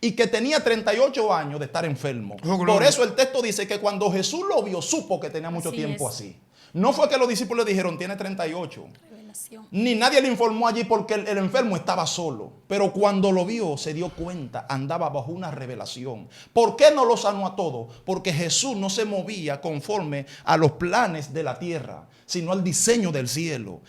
y que tenía 38 años de estar enfermo. Oh, por eso el texto dice que cuando Jesús lo vio, supo que tenía mucho tiempo así. No fue que los discípulos le dijeron, tiene 38. Ni nadie le informó allí porque el enfermo estaba solo. Pero cuando lo vio, se dio cuenta, andaba bajo una revelación. ¿Por qué no lo sanó a todos? Porque Jesús no se movía conforme a los planes de la tierra, sino al diseño del cielo.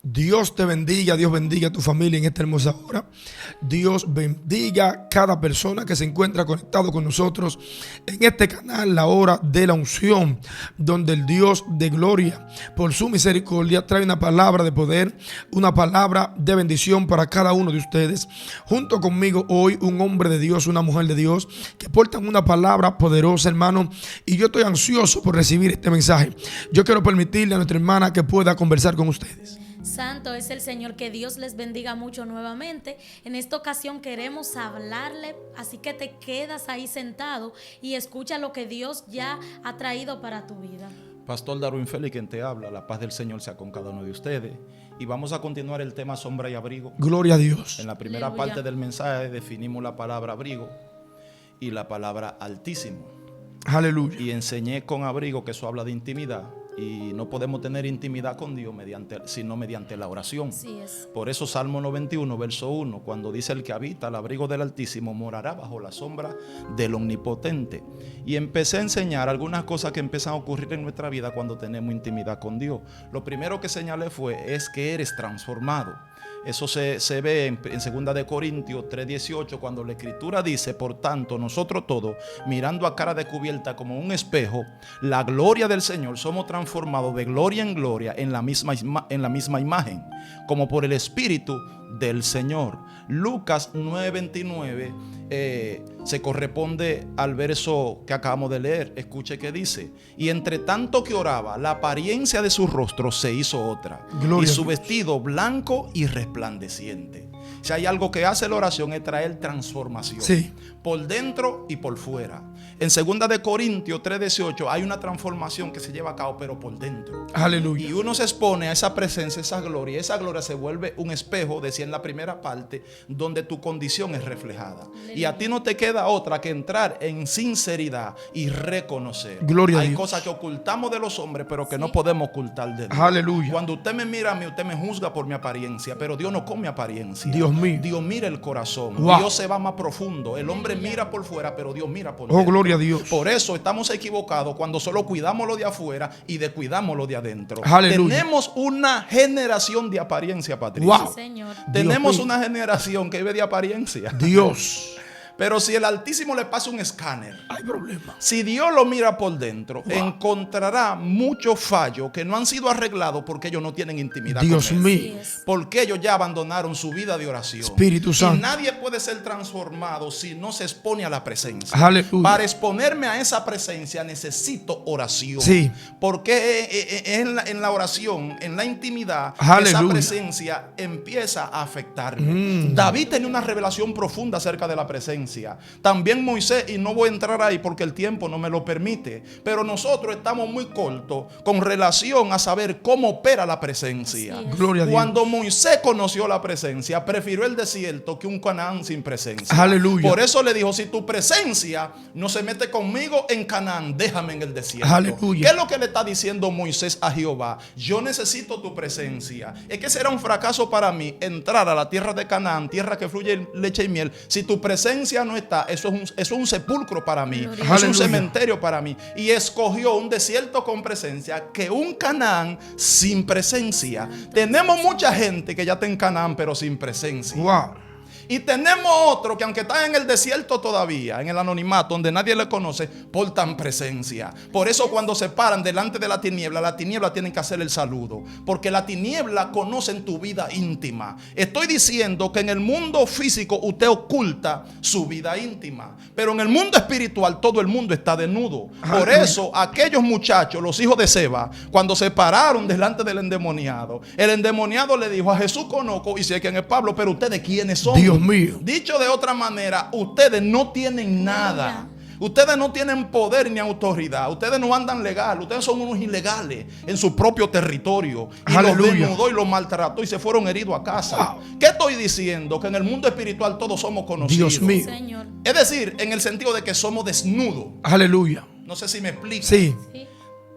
Dios te bendiga, Dios bendiga a tu familia en esta hermosa hora. Dios bendiga a cada persona que se encuentra conectado con nosotros en este canal, La Hora de la Unción, donde el Dios de gloria, por su misericordia, trae una palabra de poder, una palabra de bendición para cada uno de ustedes. Junto conmigo hoy un hombre de Dios, una mujer de Dios, que portan una palabra poderosa, hermano, y yo estoy ansioso por recibir este mensaje. Yo quiero permitirle a nuestra hermana que pueda conversar con ustedes. Santo es el Señor, que Dios les bendiga mucho nuevamente. En esta ocasión queremos hablarle, así que te quedas ahí sentado y escucha lo que Dios ya ha traído para tu vida. Pastor Darwin Félix, quien te habla, la paz del Señor sea con cada uno de ustedes. Y vamos a continuar el tema sombra y abrigo. Gloria a Dios. En la primera Aleluya. parte del mensaje definimos la palabra abrigo y la palabra altísimo. Aleluya. Y enseñé con abrigo que eso habla de intimidad. Y no podemos tener intimidad con Dios sino mediante la oración. Así es. Por eso Salmo 91, verso 1, cuando dice: el que habita al abrigo del Altísimo morará bajo la sombra del Omnipotente. Y empecé a enseñar algunas cosas que empiezan a ocurrir en nuestra vida cuando tenemos intimidad con Dios. Lo primero que señalé es que eres transformado. Eso se ve en 2 de Corintios 3:18, cuando la Escritura dice: por tanto, nosotros todos, mirando a cara descubierta como un espejo la gloria del Señor, somos transformados de gloria en gloria en la misma imagen, como por el Espíritu del Señor. Lucas 9:29 se corresponde al verso que acabamos de leer. Escuche que dice: y entre tanto que oraba, la apariencia de su rostro se hizo otra, Gloria y su a Dios. vestido blanco y resplandeciente. Si hay algo que hace la oración es traer transformación, Sí. por dentro y por fuera. En 2 de Corintios 3:18 hay una transformación que se lleva a cabo, pero por dentro. Aleluya. Y uno se expone a esa presencia, esa gloria. Y esa gloria se vuelve un espejo, decía en la primera parte, donde tu condición es reflejada. Y a ti no te queda otra que entrar en sinceridad y reconocer. Gloria a Hay Dios. cosas que ocultamos de los hombres, pero que no podemos ocultar de Dios. Aleluya. Cuando usted me mira a mí, usted me juzga por mi apariencia, pero Dios no con mi apariencia. Dios mío. Dios mira el corazón. Wow. Dios se va más profundo. El hombre mira por fuera, pero Dios mira por Oh, dentro. gloria a Dios. Por eso estamos equivocados cuando solo cuidamos lo de afuera y descuidamos lo de adentro. Aleluya. Tenemos una generación de apariencia, Patricia. Wow. Sí, Señor. Tenemos mío. una generación que vive de apariencia. Dios. Pero si el Altísimo le pasa un escáner, Hay problema. si Dios lo mira por dentro, encontrará muchos fallos que no han sido arreglados porque ellos no tienen intimidad Dios con Él. mío. Así es. Porque ellos ya abandonaron su vida de oración. Espíritu Santo. Y nadie puede ser transformado si no se expone a la presencia. Aleluya. Para exponerme a esa presencia necesito oración. Sí. Porque en la oración, en la intimidad, Aleluya. esa presencia empieza a afectarme. David tenía una revelación profunda acerca de la presencia. También Moisés, y no voy a entrar ahí porque el tiempo no me lo permite. Pero nosotros estamos muy cortos con relación a saber cómo opera la presencia. Así es. Gloria a Dios. Cuando Moisés conoció la presencia, prefirió el desierto que un Canaán sin presencia. Aleluya. Por eso le dijo: si tu presencia no se mete conmigo en Canaán, déjame en el desierto. Aleluya. ¿Qué es lo que le está diciendo Moisés a Jehová? Yo necesito tu presencia. Es que será un fracaso para mí entrar a la tierra de Canaán, tierra que fluye leche y miel. Si tu presencia no está, eso es un sepulcro para mí. Gloria. Es un Aleluya. cementerio para mí. Y escogió un desierto con presencia que un Canaán sin presencia. Tenemos mucha gente que ya está en Canaán pero sin presencia. Wow. Y tenemos otro que aunque está en el desierto todavía, en el anonimato, donde nadie le conoce, portan presencia. Por eso cuando se paran delante de la tiniebla tienen que hacer el saludo. Porque la tiniebla conoce en tu vida íntima. Estoy diciendo que en el mundo físico usted oculta su vida íntima. Pero en el mundo espiritual todo el mundo está desnudo. Por eso aquellos muchachos, los hijos de Seba, cuando se pararon delante del endemoniado, el endemoniado le dijo: a Jesús conozco y sé quién es Pablo, pero ustedes quiénes son. Dios mío. Dicho de otra manera, ustedes no tienen nada. Ustedes no tienen poder ni autoridad. Ustedes no andan legal. Ustedes son unos ilegales en su propio territorio. Y los desnudó y los maltrató y se fueron heridos a casa. ¿Qué estoy diciendo? Que en el mundo espiritual todos somos conocidos. Dios mío. Señor. Es decir, en el sentido de que somos desnudos. Aleluya. No sé si me explico. Sí.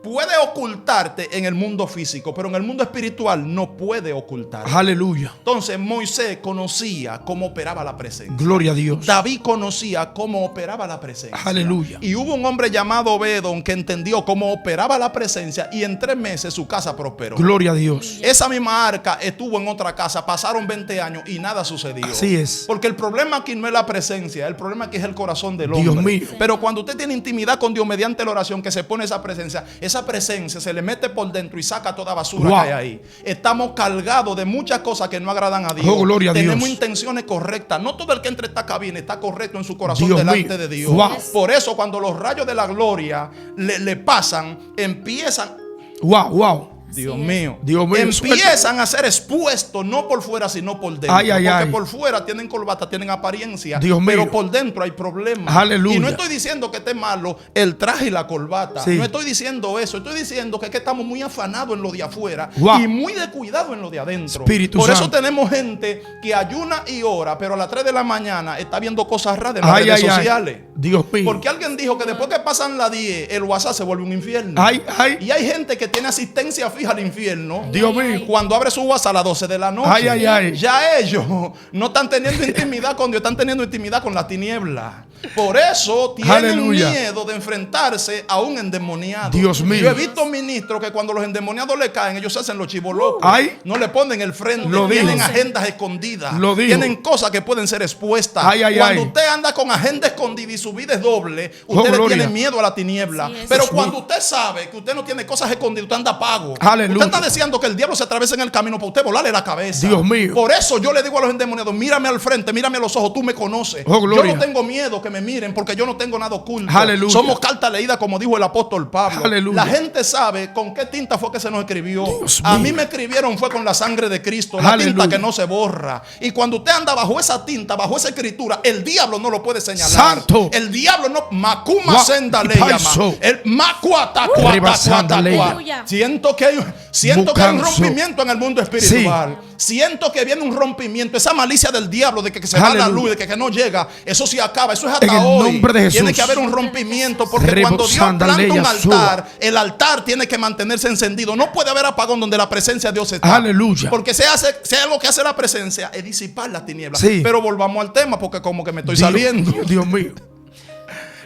Puede ocultarte en el mundo físico, pero en el mundo espiritual no puede ocultarte. Aleluya. Entonces Moisés conocía cómo operaba la presencia. Gloria a Dios. David conocía cómo operaba la presencia. Aleluya. Y hubo un hombre llamado Obedón que entendió cómo operaba la presencia y en 3 meses su casa prosperó. Gloria a Dios. Esa misma arca estuvo en otra casa, pasaron 20 años y nada sucedió. Así es. Porque el problema aquí no es la presencia, el problema aquí es el corazón del hombre. Dios mío. Pero cuando usted tiene intimidad con Dios mediante la oración, que se pone esa presencia se le mete por dentro y saca toda basura que hay ahí. Estamos cargados de muchas cosas que no agradan a Dios. Oh, gloria a Tenemos Dios. intenciones correctas. No todo el que entre esta cabina está correcto en su corazón Dios delante mío. de Dios. Wow. Por eso cuando los rayos de la gloria le pasan, empiezan. Wow. Dios mío. Dios mío. Empiezan a ser expuestos no por fuera sino por dentro. Porque por fuera tienen corbata, tienen apariencia. Dios mío. Pero por dentro hay problemas. Aleluya. Y no estoy diciendo que esté malo el traje y la corbata. Sí. No estoy diciendo eso. Estoy diciendo que estamos muy afanados en lo de afuera Wow. y muy descuidados en lo de adentro. Espíritu por eso Santo. tenemos gente que ayuna y ora, pero a las 3 de la mañana está viendo cosas raras en las redes sociales. Dios mío. Porque alguien dijo que después que pasan las 10, el WhatsApp se vuelve un infierno. Y hay gente que tiene asistencia fija al infierno. Dios mío. Cuando abre su WhatsApp a las 12 de la noche. Ya ellos no están teniendo intimidad con Dios, están teniendo intimidad con la tiniebla. Por eso tienen miedo de enfrentarse a un endemoniado. Dios mío. Yo he visto ministros que cuando los endemoniados le caen, ellos se hacen los chivos locos. No le ponen el frente. Tienen agendas escondidas. Tienen cosas que pueden ser expuestas. Cuando usted anda con agenda escondida y su vida es doble, usted le tiene miedo a la tiniebla. Pero cuando usted sabe que usted no tiene cosas escondidas, usted anda pago. Aleluya. Usted está deseando que el diablo se atraviese en el camino para usted volarle la cabeza. Dios mío. Por eso yo le digo a los endemoniados: mírame al frente, mírame a los ojos, tú me conoces. Oh, yo no tengo miedo que me miren porque yo no tengo nada oculto. Aleluya. Somos carta leída, como dijo el apóstol Pablo. Aleluya. La gente sabe con qué tinta fue que se nos escribió. A mí me escribieron fue con la sangre de Cristo, la tinta que no se borra. Y cuando usted anda bajo esa tinta, bajo esa escritura, el diablo no lo puede señalar. Santo. El diablo no. Macuma senda le llama. El macuata. Siento que hay un rompimiento en el mundo espiritual. Siento que viene un rompimiento. Esa malicia del diablo de que se va la luz, de que no llega, eso se acaba. Eso es hasta hoy. Nombre de Jesús. Tiene que haber un rompimiento, porque cuando Dios planta un altar, el altar tiene que mantenerse encendido. No puede haber apagón donde la presencia de Dios está. Aleluya. Porque sea algo que hace la presencia es disipar las tinieblas. Pero volvamos al tema, porque como que me estoy saliendo. Dios mío.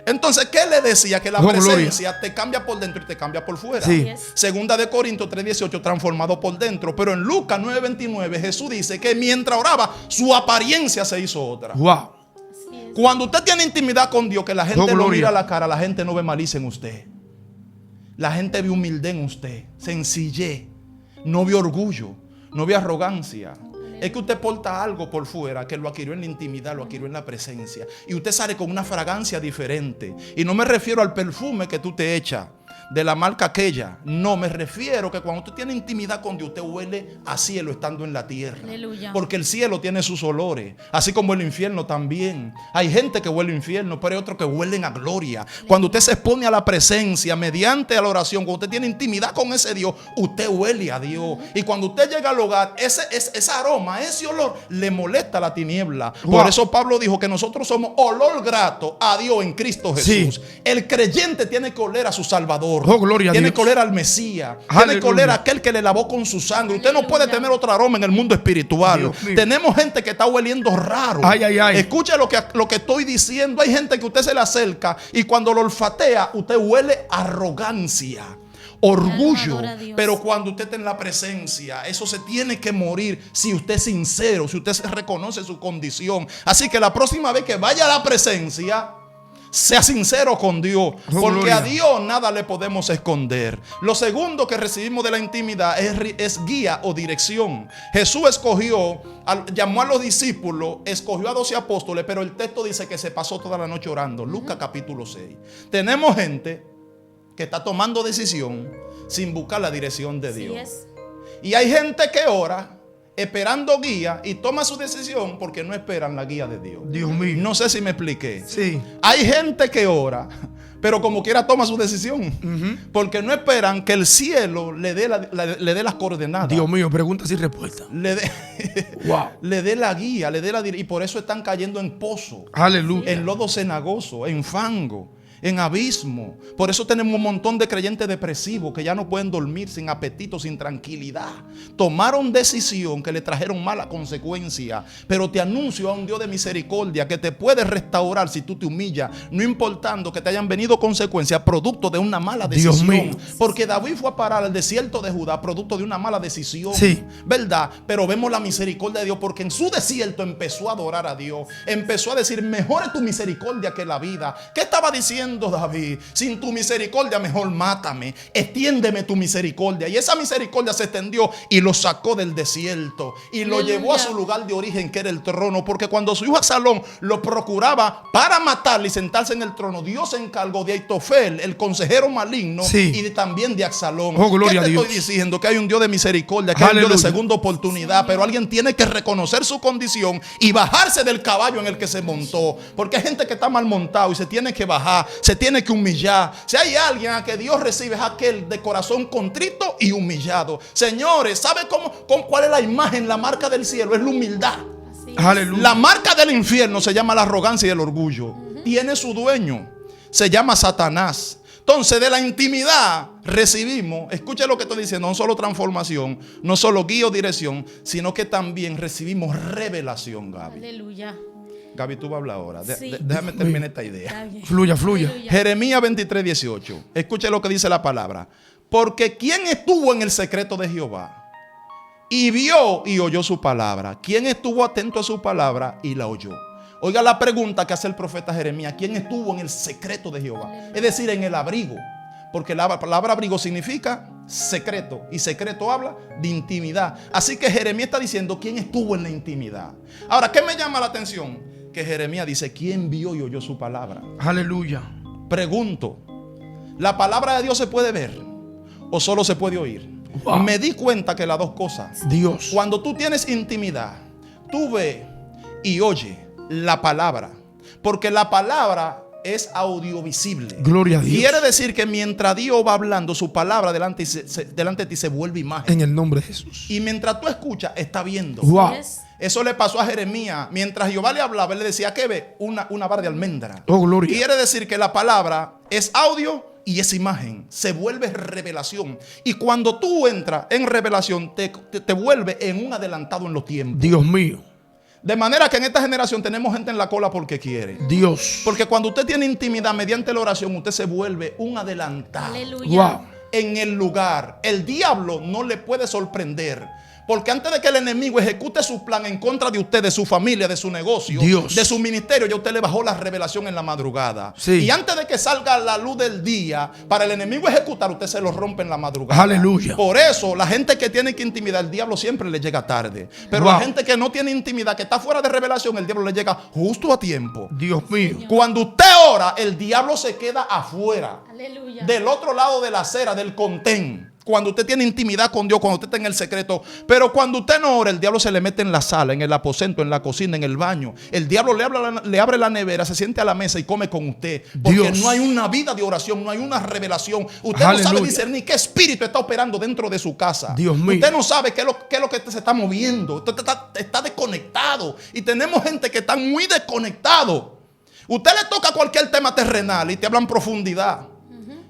Entonces, ¿qué le decía? Que la presencia te cambia por dentro y te cambia por fuera. Segunda de Corintios 3:18, transformado por dentro. Pero en Lucas 9:29, Jesús dice que mientras oraba, su apariencia se hizo otra. Wow. Cuando usted tiene intimidad con Dios, que la gente lo mira a la cara, la gente no ve malicia en usted. La gente ve humildad en usted, sencillez. No ve orgullo, no ve arrogancia. Es que usted porta algo por fuera que lo adquirió en la intimidad, lo adquirió en la presencia. Y usted sale con una fragancia diferente. Y no me refiero al perfume que tú te echas de la marca aquella. No, me refiero que cuando usted tiene intimidad con Dios, usted huele a cielo estando en la tierra. Aleluya. Porque el cielo tiene sus olores, así como el infierno también. Hay gente que huele a infierno, pero hay otros que huelen a gloria. Cuando usted se expone a la presencia mediante a la oración, cuando usted tiene intimidad con ese Dios, usted huele a Dios. Y cuando usted llega al hogar, ese aroma, ese olor le molesta a la tiniebla. Por eso Pablo dijo que nosotros somos olor grato a Dios en Cristo Jesús. El creyente tiene que oler a su Salvador. Tiene que oler al Mesías. Tiene que oler a aquel que le lavó con su sangre. Usted no puede tener otro aroma en el mundo espiritual. Tenemos gente que está hueliendo raro. Escuche lo que estoy diciendo. Hay gente que usted se le acerca y cuando lo olfatea, usted huele arrogancia. orgullo. Adora a Dios. Pero cuando usted está en la presencia, eso se tiene que morir si usted es sincero, si usted se reconoce su condición. Así que la próxima vez que vaya a la presencia, sea sincero con Dios, porque gloria. a Dios nada le podemos esconder. Lo segundo que recibimos de la intimidad es guía o dirección. Jesús llamó a los discípulos, escogió a 12 apóstoles, pero el texto dice que se pasó toda la noche orando. Lucas capítulo 6. Tenemos gente que está tomando decisión sin buscar la dirección de Dios. es. Y hay gente que ora esperando guía y toma su decisión porque no esperan la guía de Dios. Dios mío. No sé si me expliqué. Sí. Hay gente que ora, pero como quiera toma su decisión. Porque no esperan que el cielo le dé las coordenadas. Dios mío, preguntas y respuestas. Wow. Le dé la guía, y por eso están cayendo en pozo, Aleluya. en lodo cenagoso, en fango, en abismo. Por eso tenemos un montón de creyentes depresivos que ya no pueden dormir, sin apetito, sin tranquilidad. Tomaron decisión que le trajeron mala consecuencia. Pero te anuncio a un Dios de misericordia que te puede restaurar si tú te humillas, no importando que te hayan venido consecuencias producto de una mala Dios decisión. mío. Porque David fue a parar al desierto de Judá producto de una mala decisión. Sí. ¿Verdad? Pero vemos la misericordia de Dios porque en su desierto empezó a adorar a Dios. Empezó a decir, mejor es tu misericordia que la vida. ¿Qué estaba diciendo David? Sin tu misericordia mejor mátame. Extiéndeme tu misericordia. Y esa misericordia se extendió y lo sacó del desierto y lo Aleluya. llevó a su lugar de origen, que era el trono. Porque cuando su hijo Absalón lo procuraba para matarle y sentarse en el trono, Dios se encargó de Aitofel, el consejero maligno, Sí. y también de Absalón. Oh, gloria ¿Qué te a Dios. estoy diciendo? Que hay un Dios de misericordia, que hay un Dios de Aleluya. segunda oportunidad, pero alguien tiene que reconocer su condición y bajarse del caballo en el que se montó. Porque hay gente que está mal montado y se tiene que bajar, se tiene que humillar. Si hay alguien a que Dios recibe, es aquel de corazón contrito y humillado. Señores, ¿sabe cuál es la imagen, la marca del cielo? Es la humildad. Así es. Aleluya. La marca del infierno se llama la arrogancia y el orgullo. Tiene su dueño, se llama Satanás. Entonces, de la intimidad recibimos, escuche lo que estoy diciendo, no solo transformación, no solo guía o dirección, sino que también recibimos revelación, Gaby. Aleluya. Gaby, tú vas a hablar ahora. Sí. Déjame terminar esta idea. Está bien. Fluya, fluya. Aleluya. Jeremías 23, 18. Escuche lo que dice la palabra. Porque ¿quién estuvo en el secreto de Jehová? Y vio y oyó su palabra. ¿Quién estuvo atento a su palabra y la oyó? Oiga la pregunta que hace el profeta Jeremías. ¿Quién estuvo en el secreto de Jehová? Es decir, en el abrigo. Porque la palabra abrigo significa secreto. Y secreto habla de intimidad. Así que Jeremías está diciendo quién estuvo en la intimidad. Ahora, ¿qué me llama la atención? Que Jeremías dice, ¿quién vio y oyó su palabra? Aleluya. Pregunto, ¿la palabra de Dios se puede ver o solo se puede oír? Wow. Me di cuenta que las dos cosas. Dios. Cuando tú tienes intimidad, tú ves y oyes la palabra, porque la palabra es audiovisible. Gloria a Dios. Quiere decir que mientras Dios va hablando, su palabra delante de ti se vuelve imagen. En el nombre de Jesús. Y mientras tú escuchas, está viendo. Wow. Yes. Eso le pasó a Jeremías. Mientras Jehová le hablaba, él le decía, ¿qué ve? Una vara de almendra. Oh, gloria. Quiere decir que la palabra es audio y es imagen. Se vuelve revelación. Y cuando tú entras en revelación, te vuelve en un adelantado en los tiempos. Dios mío. De manera que en esta generación tenemos gente en la cola porque quiere. Dios. Porque cuando usted tiene intimidad mediante la oración, usted se vuelve un adelantado Aleluya. Wow. en el lugar. El diablo no le puede sorprender. Porque antes de que el enemigo ejecute su plan en contra de usted, de su familia, de su negocio, Dios. de su ministerio, ya usted le bajó la revelación en la madrugada. Sí. Y antes de que salga la luz del día, para el enemigo ejecutar, usted se lo rompe en la madrugada. Aleluya. Por eso, la gente que tiene que intimidar, el diablo siempre le llega tarde. Pero Wow. la gente que no tiene intimidad, que está fuera de revelación, el diablo le llega justo a tiempo. Dios mío. Cuando usted ora, el diablo se queda afuera, Aleluya. del otro lado de la acera, del contén. Cuando usted tiene intimidad con Dios, cuando usted está en el secreto. Pero cuando usted no ora, el diablo se le mete en la sala, en el aposento, en la cocina, en el baño. El diablo le abre la nevera, se siente a la mesa y come con usted. Porque Dios. no hay una vida de oración, no hay una revelación. Usted Aleluya. no sabe discernir qué espíritu está operando dentro de su casa. Dios mío. Usted no sabe qué es lo que se está moviendo. Usted está desconectado. Y tenemos gente que está muy desconectado. Usted le toca cualquier tema terrenal y te hablan profundidad.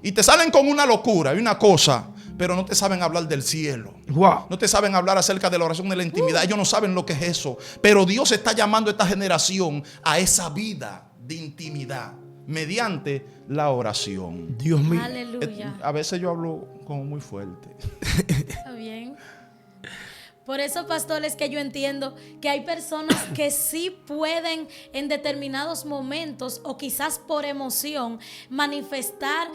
Y te salen con una locura y una cosa, pero no te saben hablar del cielo. Wow. No te saben hablar acerca de la oración de la intimidad. Ellos no saben lo que es eso. Pero Dios está llamando a esta generación a esa vida de intimidad. mediante la oración. Dios mío. Aleluya. A veces yo hablo como muy fuerte. Está bien. Por eso, pastor, es que yo entiendo que hay personas que sí pueden en determinados momentos o quizás por emoción manifestar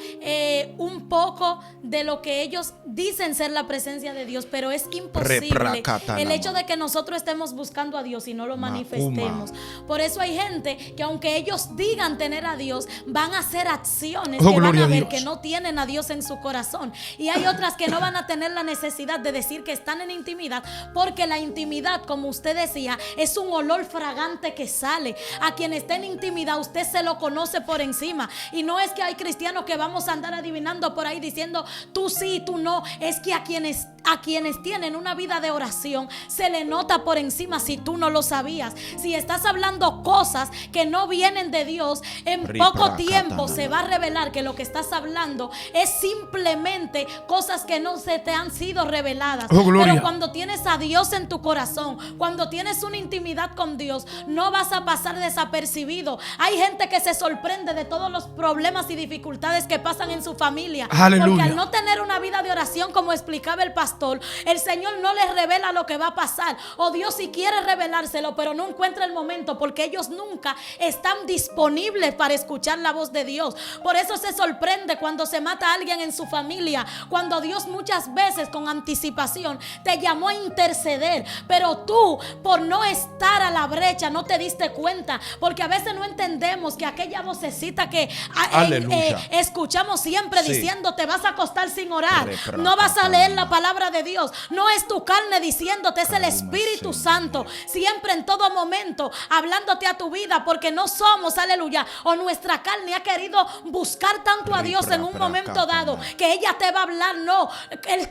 un poco de lo que ellos dicen ser la presencia de Dios, pero es imposible el hecho de que nosotros estemos buscando a Dios y no lo manifestemos. Por eso hay gente que aunque ellos digan tener a Dios, van a hacer acciones que van a ver que no tienen a Dios en su corazón. Y hay otras que no van a tener la necesidad de decir que están en intimidad, porque la intimidad, como usted decía, es un olor fragante que sale. A quien está en intimidad, usted se lo conoce por encima. Y no es que hay cristianos que vamos a andar adivinando por ahí diciendo tú sí, tú no. Es que a quienes tienen una vida de oración se le nota por encima si tú no lo sabías. Si estás hablando cosas que no vienen de Dios, en poco tiempo se va a revelar que lo que estás hablando es simplemente cosas que no se te han sido reveladas. Pero cuando tienes a Dios en tu corazón, cuando tienes una intimidad con Dios, no vas a pasar desapercibido. Hay gente que se sorprende de todos los problemas y dificultades que pasan en su familia. Aleluya. Porque al no tener una vida de oración, como explicaba el pastor, el Señor no les revela lo que va a pasar. O Dios sí quiere revelárselo, pero no encuentra el momento, porque ellos nunca están disponibles para escuchar la voz de Dios. Por eso se sorprende cuando se mata a alguien en su familia, cuando Dios muchas veces con anticipación te llamó a interceder, pero tú por no estar a la brecha no te diste cuenta, porque a veces no entendemos que aquella vocecita que escuchamos siempre diciendo te vas a acostar sin orar, no vas a leer la palabra de Dios, no es tu carne diciéndote, es el Espíritu Santo siempre en todo momento hablándote a tu vida, porque no somos, aleluya, o nuestra carne ha querido buscar tanto a Dios en un momento dado que ella te va a hablar. No,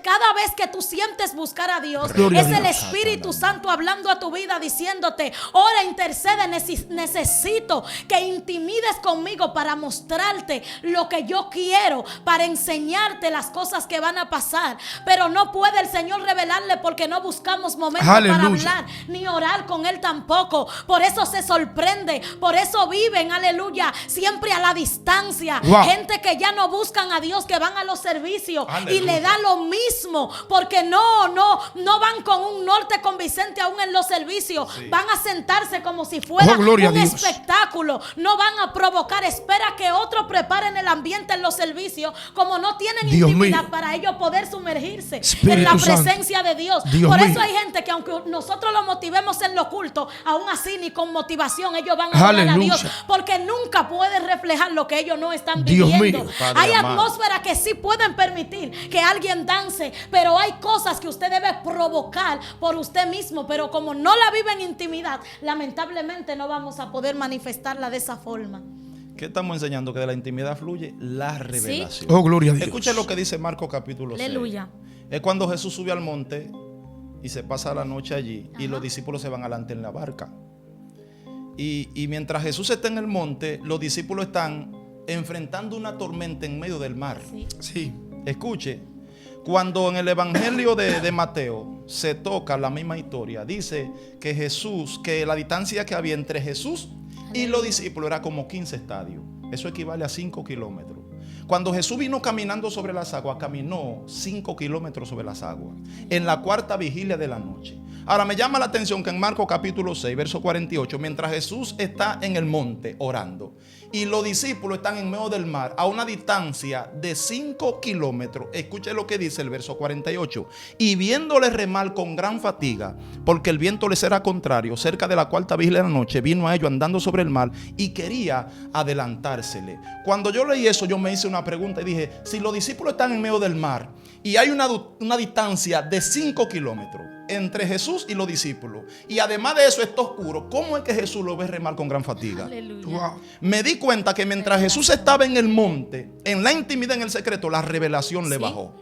cada vez que tú sientes buscar a Dios, es el Espíritu Santo hablando a tu vida diciéndote, ora, intercede, necesito que intimides conmigo para mostrarte lo que yo quiero, para enseñarte las cosas que van a pasar. Pero no puede el Señor revelarle porque no buscamos momentos para hablar ni orar con Él tampoco. Por eso se sorprende, por eso viven, aleluya, siempre a la distancia. Gente que ya no buscan a Dios, que van a los servicios y le da lo mismo, porque no van con un norte convincente aún en los servicios. Van a sentarse como si fuera un espectáculo. No van a provocar. Espera que otros preparen el ambiente en los servicios. Como no tienen intimidad para ellos poder sumergirse en la presencia de Dios. Por eso hay gente que aunque nosotros lo motivemos en lo oculto, aún así ni con motivación ellos van a adorar a Dios, porque nunca pueden reflejar lo que ellos no están viviendo. Hay atmósferas que sí pueden permitir que alguien dance, pero hay cosas que usted debe provocar por usted mismo, pero como no la vive en intimidad, lamentablemente no vamos a poder manifestarla de esa forma. ¿Qué estamos enseñando? Que de la intimidad fluye la revelación. ¿Sí? Oh, gloria a Dios. Escuchen lo que dice Marcos capítulo 6. Aleluya. Es cuando Jesús sube al monte y se pasa la noche allí. Y los discípulos se van adelante en la barca. Y mientras Jesús está en el monte, los discípulos están enfrentando una tormenta en medio del mar. Sí. Escuche, cuando en el Evangelio de Mateo se toca la misma historia, dice que la distancia que había entre Jesús y los discípulos era como 15 estadios. Eso equivale a 5 kilómetros. Cuando Jesús vino caminando sobre las aguas, caminó 5 kilómetros sobre las aguas en la cuarta vigilia de la noche. Ahora me llama la atención que en Marcos capítulo 6, verso 48, mientras Jesús está en el monte orando y los discípulos están en medio del mar a una distancia de 5 kilómetros, escuche lo que dice el verso 48. Y viéndole remar con gran fatiga, porque el viento les era contrario, cerca de la cuarta vigilia de la noche, vino a ellos andando sobre el mar y quería adelantársele. Cuando yo leí eso, yo me hice una pregunta y dije, si los discípulos están en medio del mar y hay una distancia de 5 kilómetros entre Jesús y los discípulos, y además de eso está oscuro, ¿cómo es que Jesús lo ve remar con gran fatiga? Aleluya. Me di cuenta que mientras Jesús estaba en el monte, en la intimidad, en el secreto, la revelación le bajó.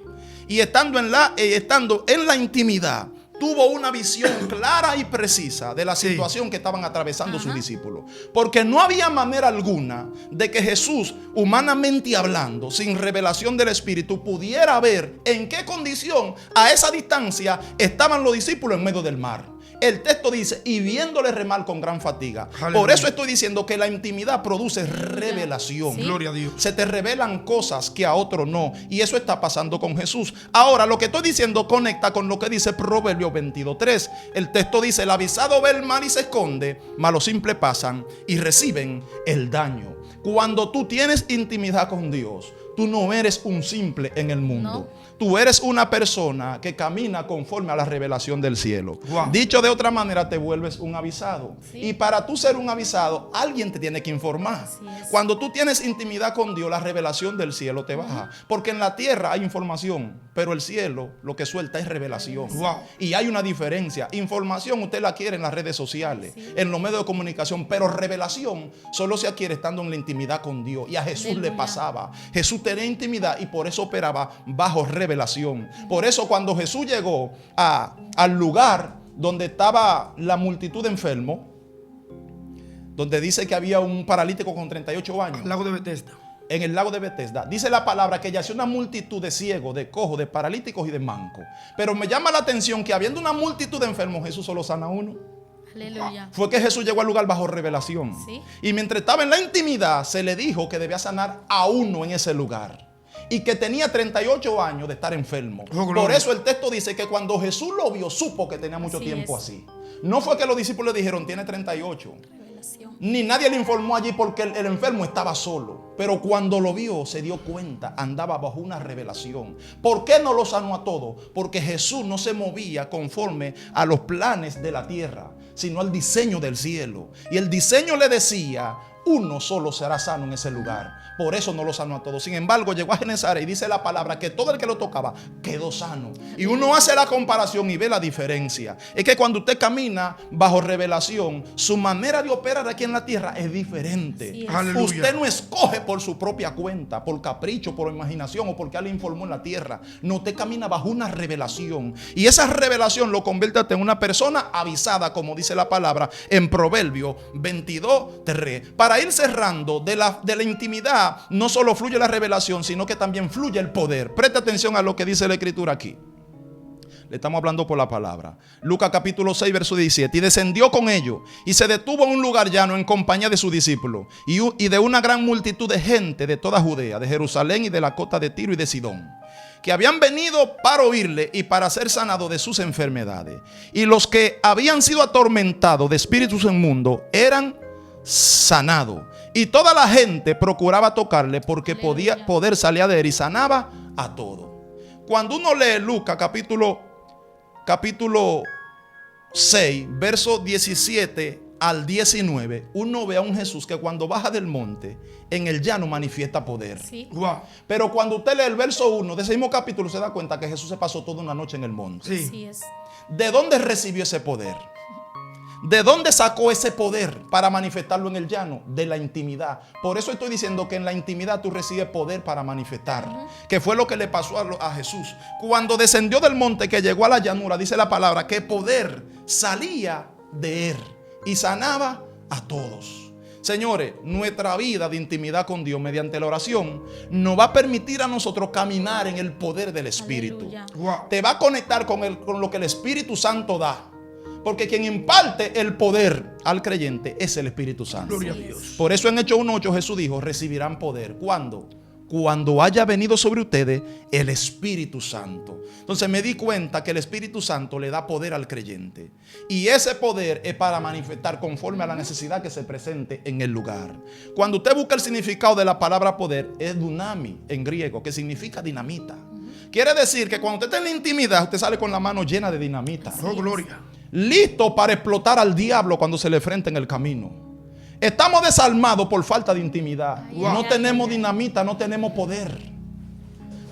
Y estando en la intimidad, tuvo una visión clara y precisa de la situación que estaban atravesando sus discípulos. Porque no había manera alguna de que Jesús, humanamente hablando, sin revelación del Espíritu, pudiera ver en qué condición a esa distancia estaban los discípulos en medio del mar. El texto dice, y viéndole remar con gran fatiga. Aleluya. Por eso estoy diciendo que la intimidad produce revelación. Sí. Gloria a Dios. Se te revelan cosas que a otro no. Y eso está pasando con Jesús. Ahora, lo que estoy diciendo conecta con lo que dice Proverbios 22:3. El texto dice, el avisado ve el mal y se esconde, mas los simples pasan y reciben el daño. Cuando tú tienes intimidad con Dios, tú no eres un simple en el mundo. No. Tú eres una persona que camina conforme a la revelación del cielo. Wow. Dicho de otra manera, te vuelves un avisado. Sí. Y para tú ser un avisado, alguien te tiene que informar. Así es. Cuando tú tienes intimidad con Dios, la revelación del cielo te baja. Porque en la tierra hay información, pero el cielo lo que suelta es revelación. Wow. Y hay una diferencia. Información usted la adquiere en las redes sociales, Sí. en los medios de comunicación, pero revelación solo se adquiere estando en la intimidad con Dios. Y a Jesús le Aleluya. pasaba. Jesús tenía intimidad y por eso operaba bajo revelación. Por eso cuando Jesús llegó al lugar donde estaba la multitud de enfermos, donde dice que había un paralítico con 38 años, Al lago de Bethesda. en el lago de Bethesda, dice la palabra que yacía una multitud de ciegos, de cojos, de paralíticos y de mancos. Pero me llama la atención que habiendo una multitud de enfermos, Jesús solo sana a uno. Aleluya. Fue que Jesús llegó al lugar bajo revelación. Sí. Y mientras estaba en la intimidad, se le dijo que debía sanar a uno en ese lugar. Y que tenía 38 años de estar enfermo. Oh, gloria. Por eso el texto dice que cuando Jesús lo vio, supo que tenía mucho Así tiempo es. así. No fue que los discípulos le dijeron, tiene 38. Revelación. Ni nadie le informó allí porque el enfermo estaba solo. Pero cuando lo vio, se dio cuenta, andaba bajo una revelación. ¿Por qué no lo sanó a todos? Porque Jesús no se movía conforme a los planes de la tierra, sino al diseño del cielo. Y el diseño le decía, uno solo será sano en ese lugar. Por eso no lo sanó a todos. Sin embargo, llegó a Genesaret y dice la palabra que todo el que lo tocaba quedó sano. Y uno hace la comparación y ve la diferencia. Es que cuando usted camina bajo revelación, su manera de operar aquí en la tierra es diferente. Así es. Aleluya. Usted no escoge por su propia cuenta, por capricho, por imaginación o porque alguien informó en la tierra. No, usted camina bajo una revelación. Y esa revelación lo convierte en una persona avisada, como dice la palabra en Proverbios 22:3. Para ir cerrando, de la intimidad no solo fluye la revelación, sino que también fluye el poder. Preste atención a lo que dice la escritura aquí. Le estamos hablando por la palabra. Lucas capítulo 6, verso 17. Y descendió con ellos y se detuvo en un lugar llano en compañía de sus discípulos y de una gran multitud de gente de toda Judea, de Jerusalén y de la costa de Tiro y de Sidón, que habían venido para oírle y para ser sanados de sus enfermedades. Y los que habían sido atormentados de espíritus inmundos eran sanados. Y toda la gente procuraba tocarle porque Aleluya. poder salía de él y sanaba a todos. Cuando uno lee Lucas capítulo 6, verso 17 al 19, uno ve a un Jesús que cuando baja del monte, en el llano manifiesta poder. Sí. Wow. Pero cuando usted lee el verso 1 de ese mismo capítulo, se da cuenta que Jesús se pasó toda una noche en el monte. Sí. Así es. ¿De dónde recibió ese poder? ¿De dónde sacó ese poder para manifestarlo en el llano? De la intimidad. Por eso estoy diciendo que en la intimidad tú recibes poder para manifestar. Que fue lo que le pasó a Jesús. Cuando descendió del monte, que llegó a la llanura, dice la palabra, que poder salía de él y sanaba a todos. Señores, nuestra vida de intimidad con Dios mediante la oración nos va a permitir a nosotros caminar en el poder del Espíritu. Aleluya. Wow. Te va a conectar con lo que el Espíritu Santo da. Porque quien imparte el poder al creyente es el Espíritu Santo. Gloria a Así es. Dios. Por eso en Hechos 1:8 Jesús dijo, recibirán poder. ¿Cuándo? Cuando haya venido sobre ustedes el Espíritu Santo. Entonces me di cuenta que el Espíritu Santo le da poder al creyente. Y ese poder es para manifestar conforme a la necesidad que se presente en el lugar. Cuando usted busca el significado de la palabra poder, es dunami en griego, que significa dinamita. Quiere decir que cuando usted está en la intimidad, usted sale con la mano llena de dinamita. Oh, gloria. Listo para explotar al diablo cuando se le enfrenta en el camino. Estamos desarmados por falta de intimidad. Wow. No tenemos dinamita, no tenemos poder.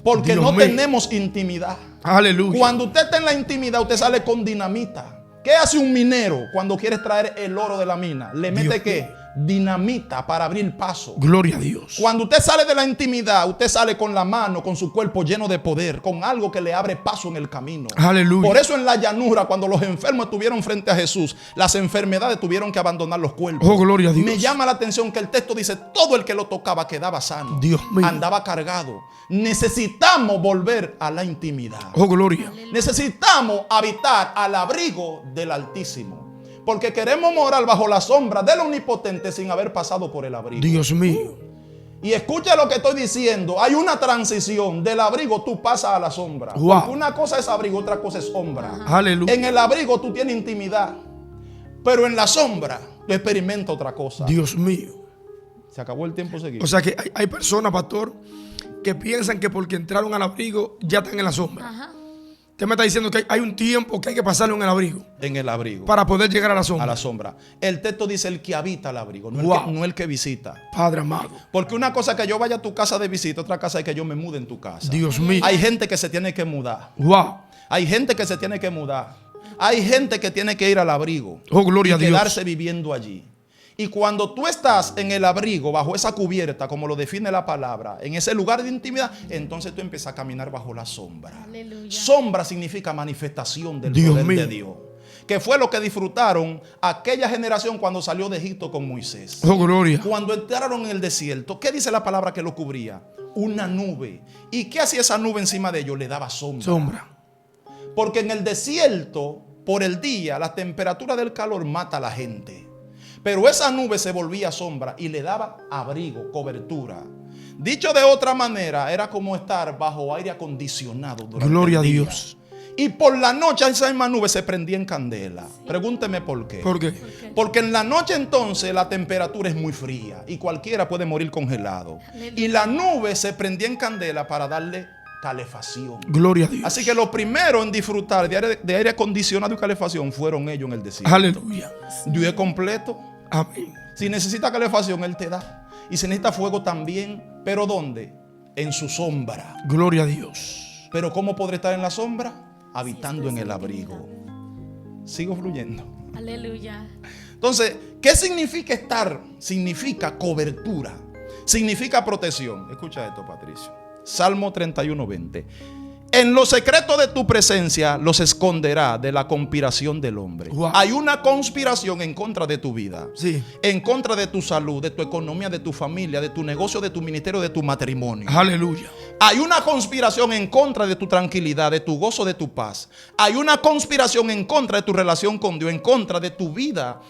Porque Dios no mío. tenemos intimidad. Aleluya. Cuando usted está en la intimidad, usted sale con dinamita. ¿Qué hace un minero cuando quiere extraer el oro de la mina? ¿Le mete Dios qué? mío. dinamita para abrir paso. Gloria a Dios. Cuando usted sale de la intimidad, usted sale con la mano, con su cuerpo lleno de poder, con algo que le abre paso en el camino. Aleluya. Por eso en la llanura, cuando los enfermos estuvieron frente a Jesús, las enfermedades tuvieron que abandonar los cuerpos. Oh, gloria a Dios. Me llama la atención que el texto dice, todo el que lo tocaba quedaba sano. Dios mío. Andaba cargado. Necesitamos volver a la intimidad. Oh, gloria. Necesitamos habitar al abrigo del Altísimo. Porque queremos morar bajo la sombra del Omnipotente sin haber pasado por el abrigo. Dios mío. Y escucha lo que estoy diciendo. Hay una transición. Del abrigo tú pasas a la sombra. Wow. Porque una cosa es abrigo, otra cosa es sombra. Aleluya. En el abrigo tú tienes intimidad. Pero en la sombra tú experimentas otra cosa. Dios mío. Se acabó el tiempo seguido. O sea que hay personas, pastor, que piensan que porque entraron al abrigo ya están en la sombra. Ajá. Usted me está diciendo que hay un tiempo que hay que pasarlo en el abrigo En el abrigo. para poder llegar a la sombra. A la sombra. El texto dice el que habita el abrigo, no, Wow. no el que visita. Padre amado. Porque una cosa es que yo vaya a tu casa de visita, otra cosa es que yo me mude en tu casa. Dios mío. Hay gente que se tiene que mudar. Wow. Hay gente que se tiene que mudar. Hay gente que tiene que ir al abrigo. Oh, gloria a y Dios. quedarse viviendo allí. Y cuando tú estás en el abrigo, bajo esa cubierta, como lo define la palabra, en ese lugar de intimidad, entonces tú empiezas a caminar bajo la sombra. Aleluya. Sombra significa manifestación del Dios poder mío. de Dios. Que fue lo que disfrutaron aquella generación cuando salió de Egipto con Moisés. Oh, gloria. Cuando entraron en el desierto, ¿qué dice la palabra que lo cubría? Una nube. ¿Y qué hacía esa nube encima de ellos? Le daba sombra. Sombra. Porque en el desierto, por el día, la temperatura del calor mata a la gente. Pero esa nube se volvía sombra y le daba abrigo, cobertura. Dicho de otra manera, era como estar bajo aire acondicionado durante Gloria el a día. Dios. Y por la noche esa misma nube se prendía en candela. Pregúnteme por qué. ¿Por qué? Porque en la noche entonces la temperatura es muy fría y cualquiera puede morir congelado. Aleluya. Y la nube se prendía en candela para darle calefacción. Gloria a Dios. Así que lo primero en disfrutar de aire acondicionado y calefacción fueron ellos en el desierto. Aleluya. Dios es completo. Amén. Si necesita calefacción, Él te da. Y si necesita fuego también. ¿Pero dónde? En su sombra. Gloria a Dios. ¿Pero cómo podré estar en la sombra? Habitando en el abrigo. Sigo fluyendo. Aleluya. Entonces, ¿qué significa estar? Significa cobertura. Significa protección. Escucha esto, Patricio. Salmo 31:20. En lo secreto de tu presencia los esconderá de la conspiración del hombre. Wow. Hay una conspiración en contra de tu vida. Sí. En contra de tu salud, de tu economía, de tu familia, de tu negocio, de tu ministerio, de tu matrimonio. Aleluya. Hay una conspiración en contra de tu tranquilidad, de tu gozo, de tu paz. Hay una conspiración en contra de tu relación con Dios, en contra de tu vida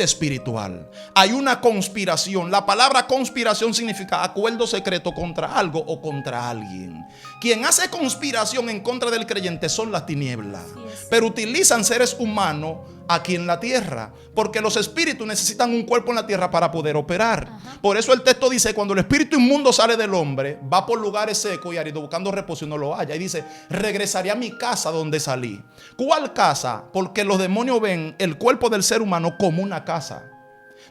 espiritual. Hay una conspiración. La palabra conspiración significa acuerdo secreto contra algo o contra alguien. Quien hace conspiración en contra del creyente son las tinieblas. Pero utilizan seres humanos aquí en la tierra, porque los espíritus necesitan un cuerpo en la tierra para poder operar. Por eso el texto dice, cuando el espíritu inmundo sale del hombre, va por lugares secos y áridos buscando reposo y no lo halla, y dice, regresaré a mi casa donde salí. ¿Cuál casa? Porque los demonios ven el cuerpo del ser humano como una casa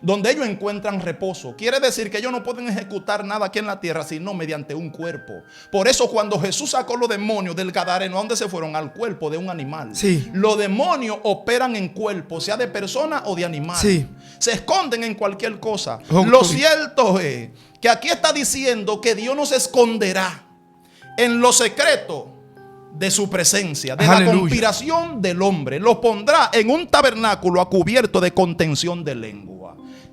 donde ellos encuentran reposo. Quiere decir que ellos no pueden ejecutar nada aquí en la tierra sino mediante un cuerpo. Por eso cuando Jesús sacó los demonios del Gadareno, ¿a dónde se fueron? Al cuerpo de un animal. Sí. Los demonios operan en cuerpo, sea de persona o de animal. Sí. Se esconden en cualquier cosa. Oh, Lo gloria. cierto es que aquí está diciendo que Dios nos esconderá en lo secreto de su presencia, de Aleluya. la conspiración del hombre. Lo pondrá en un tabernáculo a cubierto de contención de lengua.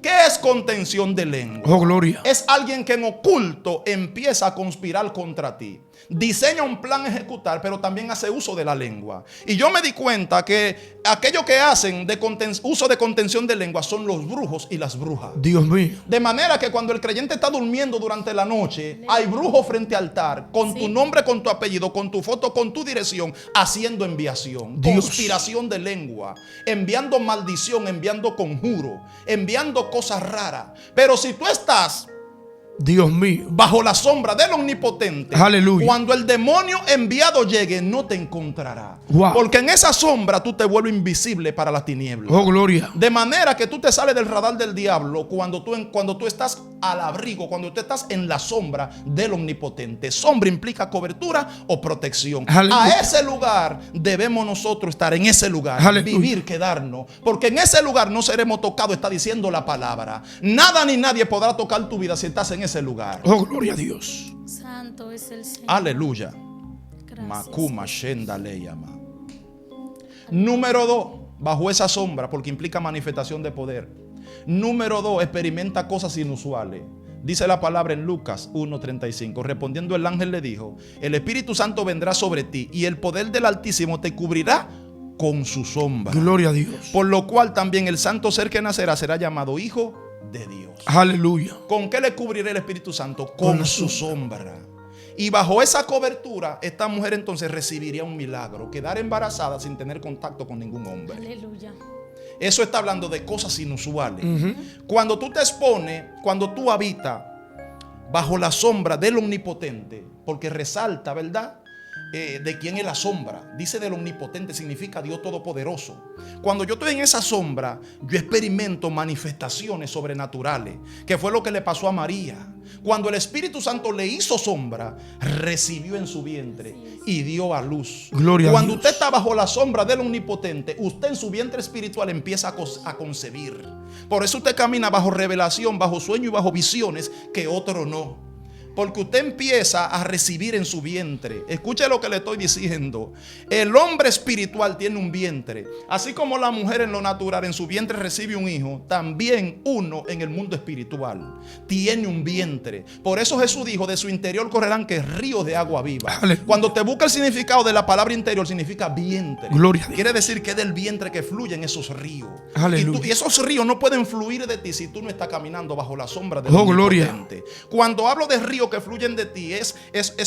¿Qué es contención de lengua? Oh, gloria. Es alguien que en oculto empieza a conspirar contra ti. Diseña un plan a ejecutar, pero también hace uso de la lengua. Y yo me di cuenta que aquellos que hacen uso de contención de lengua son los brujos y las brujas. Dios mío. De manera que cuando el creyente está durmiendo durante la noche, hay brujos frente al altar, con tu nombre, con tu apellido, con tu foto, con tu dirección, haciendo enviación, Dios. conspiración de lengua, enviando maldición, enviando conjuro, enviando cosas raras. Pero si tú estás Dios mío. Bajo la sombra del Omnipotente. Aleluya. Cuando el demonio enviado llegue, no te encontrará. Wow. Porque en esa sombra tú te vuelves invisible para las tinieblas. Oh, gloria. De manera que tú te sales del radar del diablo cuando tú estás al abrigo, cuando tú estás en la sombra del Omnipotente. Sombra implica cobertura o protección. Aleluya. A ese lugar debemos nosotros estar, en ese lugar. Aleluya. Vivir, quedarnos. Porque en ese lugar no seremos tocados, está diciendo la palabra. Nada ni nadie podrá tocar tu vida si estás en ese lugar. Oh, gloria a Dios. Santo es el Señor. Aleluya. Gracias. Makuma Shenda Leyama. Número 2, bajo esa sombra, porque implica manifestación de poder. Número 2, experimenta cosas inusuales. Dice la palabra en Lucas 1:35. Respondiendo el ángel le dijo: el Espíritu Santo vendrá sobre ti y el poder del Altísimo te cubrirá con su sombra. Gloria a Dios. Por lo cual también el santo ser que nacerá será llamado Hijo de Dios. Aleluya. ¿Con qué le cubrirá el Espíritu Santo? Con su sombra. Y bajo esa cobertura, esta mujer entonces recibiría un milagro: quedar embarazada sin tener contacto con ningún hombre. Aleluya. Eso está hablando de cosas inusuales. Cuando tú te expones, cuando tú habitas bajo la sombra del Omnipotente, porque resalta, ¿verdad?, de quién es la sombra. Dice del Omnipotente, significa Dios Todopoderoso. Cuando yo estoy en esa sombra, yo experimento manifestaciones sobrenaturales, que fue lo que le pasó a María. Cuando el Espíritu Santo le hizo sombra, recibió en su vientre y dio a luz. Gloria a Cuando Dios. usted está bajo la sombra del Omnipotente, usted en su vientre espiritual empieza a concebir. Por eso usted camina bajo revelación, bajo sueño y bajo visiones que otro no. Porque usted empieza a recibir en su vientre. Escuche lo que le estoy diciendo. El hombre espiritual tiene un vientre. Así como la mujer en lo natural en su vientre recibe un hijo, también uno en el mundo espiritual tiene un vientre. Por eso Jesús dijo: de su interior correrán que ríos de agua viva. Aleluya. Cuando te busca el significado de la palabra interior, significa vientre. Gloria a Dios. Quiere decir que es del vientre que fluyen esos ríos. Aleluya. Y esos ríos no pueden fluir de ti si tú no estás caminando bajo la sombra del Oh, gloria. Omnipotente. Cuando hablo de ríos que fluyen de ti, es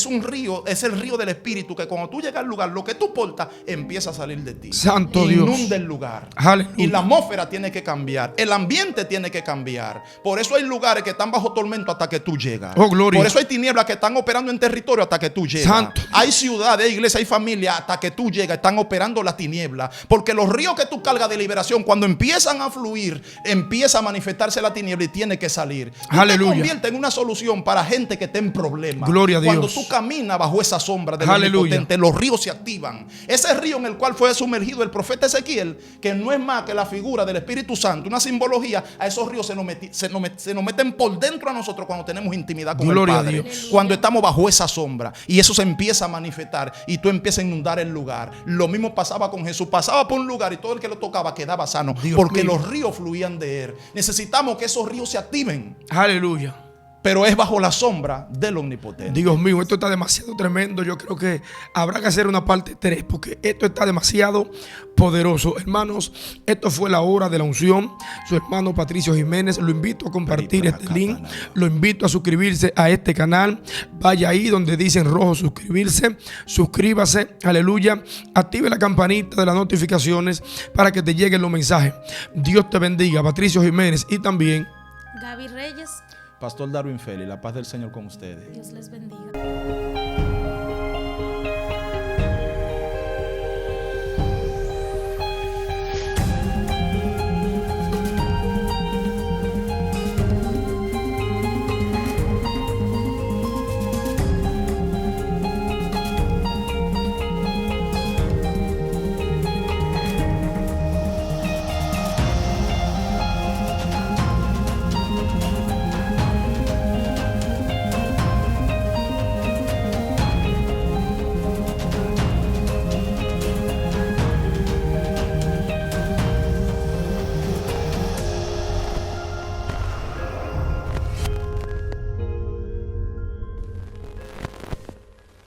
un río, es el río del Espíritu, que cuando tú llegas al lugar, lo que tú portas empieza a salir de ti. Santo Dios. Inunda el lugar. Aleluya. Y la atmósfera tiene que cambiar, el ambiente tiene que cambiar. Por eso hay lugares que están bajo tormento hasta que tú llegas. Oh, gloria. Por eso hay tinieblas que están operando en territorio hasta que tú llegas. Santo. Hay ciudades, hay iglesias, hay familias hasta que tú llegas, están operando la tiniebla. Porque los ríos que tú cargas de liberación, cuando empiezan a fluir, empieza a manifestarse la tiniebla y tiene que salir. Tú Aleluya. te conviertes en una solución para gente que está en problemas. Gloria a Dios. Cuando tú caminas bajo esa sombra del Aleluya. Omnipotente, los ríos se activan. Ese río en el cual fue sumergido el profeta Ezequiel, que no es más que la figura del Espíritu Santo, una simbología, a esos ríos se nos meten por dentro a nosotros cuando tenemos intimidad con Gloria a el Padre. Dios. Cuando estamos bajo esa sombra, y eso se empieza a manifestar y tú empiezas a inundar el lugar. Lo mismo pasaba con Jesús. Pasaba por un lugar y todo el que lo tocaba quedaba sano, Dios porque mío. los ríos fluían de él. Necesitamos que esos ríos se activen, Aleluya. pero es bajo la sombra del Omnipotente. Dios mío, esto está demasiado tremendo. Yo creo que habrá que hacer una parte 3 porque esto está demasiado poderoso. Hermanos, esto fue la hora de la unción. Su hermano Patricio Jiménez. Lo invito a compartir este link. Lo invito a suscribirse a este canal. Vaya ahí donde dice en rojo suscribirse. Suscríbase. Aleluya. Active la campanita de las notificaciones para que te lleguen los mensajes. Dios te bendiga. Patricio Jiménez y también Gaby Reyes, Pastor Darwin Feli, la paz del Señor con ustedes. Dios les bendiga.